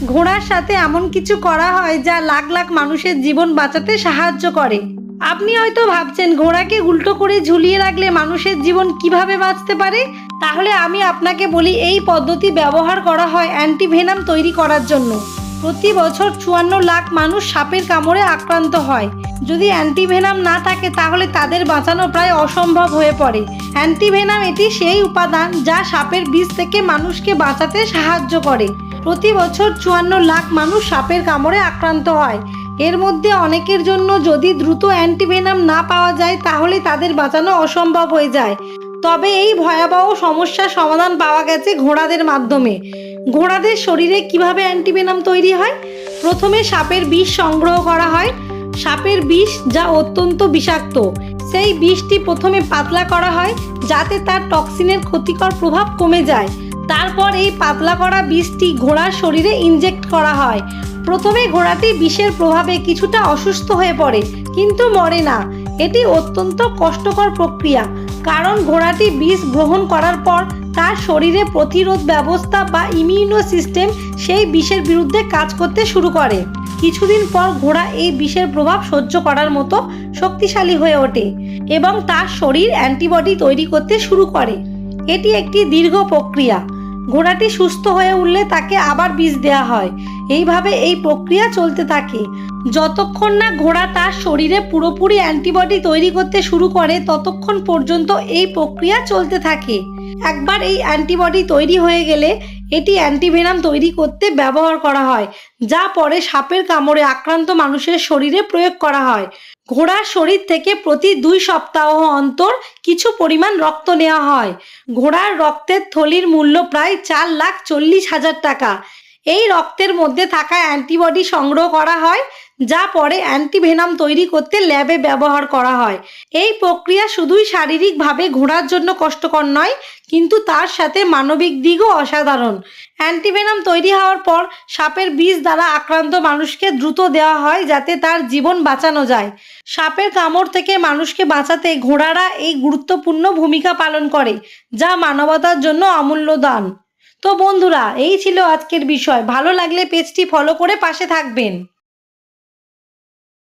ঘোড়ার সাথে এমন কিছু করা হয় যা লাখ লাখ মানুষের জীবন বাঁচাতে সাহায্য করে। আপনি হয়তো ভাবছেন ঘোড়াকে উল্টো করে ঝুলিয়ে রাখলে মানুষের জীবন কিভাবে বাঁচতে পারে। তাহলে আমি আপনাকে বলি, এই পদ্ধতি ব্যবহার করা হয় অ্যান্টিভেনাম তৈরি করার জন্য। প্রতি বছর 54 লাখ মানুষ সাপের কামড়ে আক্রান্ত হয়। যদি অ্যান্টিভেনাম না থাকে তাহলে তাদের বাঁচানো প্রায় অসম্ভব হয়ে পড়ে। অ্যান্টিভেনাম এটি সেই উপাদান যা সাপের বিষ থেকে মানুষকে বাঁচাতে সাহায্য করে। প্রতি বছর 54 লাখ মানুষ সাপের কামড়ে আক্রান্ত হয়। এর মধ্যে অনেকের জন্য যদি দ্রুত অ্যান্টিভেনাম না পাওয়া যায় তাহলে তাদের বাঁচানো অসম্ভব হয়ে যায়। তবে এই ভয়াবহ সমস্যার সমাধান পাওয়া গেছে ঘোড়াদের মাধ্যমে। ঘোড়াদের শরীরে কিভাবে অ্যান্টিভেনাম তৈরি হয়? প্রথমে সাপের বিষ সংগ্রহ করা হয়। সাপের বিষ যা অত্যন্ত বিষাক্ত, সেই বিষটি প্রথমে পাতলা করা হয় যাতে তার টক্সিনের ক্ষতিকর প্রভাব কমে যায়। তারপর এই পাতলা করা বিষটি ঘোড়ার শরীরে ইনজেক্ট করা হয়। প্রথমে ঘোড়াটি বিষের প্রভাবে কিছুটা অসুস্থ হয়ে পড়ে, কিন্তু মরে না। এটি অত্যন্ত কষ্টকর প্রক্রিয়া, কারণ ঘোড়াটি বিষ গ্রহণ করার পর তার শরীরে প্রতিরোধ ব্যবস্থা বা ইমিউনো সিস্টেম সেই বিষের বিরুদ্ধে কাজ করতে শুরু করে। কিছুদিন পর ঘোড়া এই বিষের প্রভাব সহ্য করার মতো শক্তিশালী হয়ে ওঠে এবং তার শরীর অ্যান্টিবডি তৈরি করতে শুরু করে। এটি একটি দীর্ঘ প্রক্রিয়া। ঘোড়াটি সুস্থ হয়ে উঠলে তাকে আবার বিষ দেওয়া হয়। এইভাবে এই প্রক্রিয়া চলতে থাকে। যতক্ষণ না ঘোড়া তার শরীরে পুরোপুরি অ্যান্টিবডি তৈরি করতে শুরু করে ততক্ষণ পর্যন্ত এই প্রক্রিয়া চলতে থাকে। একবার এই অ্যান্টিবডি তৈরি হয়ে গেলে এটি অ্যান্টিভেনাম তৈরি করতে ব্যবহার করা হয়, যা পরে সাপের কামড়ে আক্রান্ত মানুষের শরীরে প্রয়োগ করা হয়। ঘোড়ার শরীর থেকে প্রতি 2 সপ্তাহ অন্তর কিছু পরিমাণ রক্ত নেওয়া হয়। ঘোড়ার রক্তের থলির মূল্য প্রায় 4,40,000 টাকা। এই রক্তের মধ্যে থাকা অ্যান্টিবডি সংগ্রহ করা হয়, যা পরে অ্যান্টিভেনাম তৈরি করতে ল্যাবে ব্যবহার করা হয়। এই প্রক্রিয়া শুধুই শারীরিকভাবে ঘোড়ার জন্য কষ্টকর নয়, কিন্তু তার সাথে মানবিক দিকও অসাধারণ। অ্যান্টিভেনাম তৈরি হওয়ার পর সাপের বিষ দ্বারা আক্রান্ত মানুষকে দ্রুত দেওয়া হয় যাতে তার জীবন বাঁচানো যায়। সাপের কামড় থেকে মানুষকে বাঁচাতে ঘোড়ারা এই গুরুত্বপূর্ণ ভূমিকা পালন করে, যা মানবতার জন্য অমূল্য দান। তো বন্ধুরা, এই ছিল আজকের বিষয়। ভালো লাগলে পেজটি ফলো করে পাশে থাকবেন।